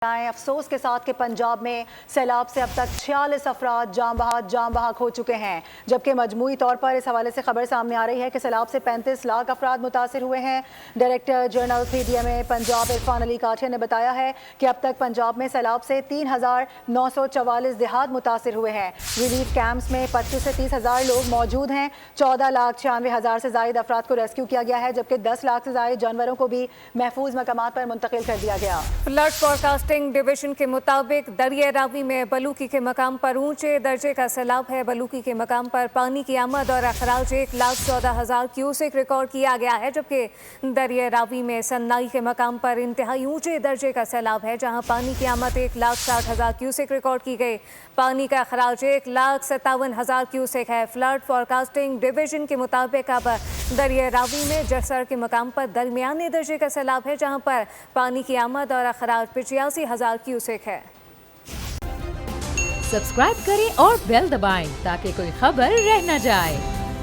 افسوس کے ساتھ کہ پنجاب میں سیلاب سے اب تک 46 افراد جاں بحق ہو چکے ہیں، جبکہ مجموعی طور پر اس حوالے سے خبر سامنے آ رہی ہے کہ سیلاب سے 35 لاکھ افراد متاثر ہوئے ہیں۔ Director general PDMA Punjab Irfan Ali Kathia نے بتایا ہے کہ اب تک پنجاب میں سیلاب سے 3944 دیہات متاثر ہوئے ہیں۔ ریلیف کیمپس میں 25 سے 30 ہزار لوگ موجود ہیں۔ 14,96,000 سے زائد افراد کو ریسکیو کیا گیا ہے، جبکہ 10 لاکھ سے زائد جانوروں کو بھی محفوظ مقامات پر منتقل کر دیا گیا۔ فلڈ فورکاسٹنگ ڈویژن کے مطابق دریائے راوی میں بلوکی کے مقام پر اونچے درجے کا سیلاب ہے۔ بلوکی کے مقام پر پانی کی آمد اور اخراج 1,14,000 کیوسک ریکارڈ کیا گیا ہے، جبکہ دریائے راوی میں سنائی کے مقام پر انتہائی اونچے درجے کا سیلاب ہے، جہاں پانی کی آمد 1,60,000 کیوسک ریکارڈ کی گئی۔ پانی کا اخراج 1,57,000 کیوسک ہے۔ فلڈ فورکاسٹنگ ڈویژن کے مطابق اب دریائے راوی میں جسر کے مقام پر درمیانے درجے کا سیلاب ہے، جہاں پر پانی کی آمد اور اخراج 85,000 کیوسک ہے۔ سبسکرائب کریں اور بیل دبائیں تاکہ کوئی خبر رہ نہ جائے۔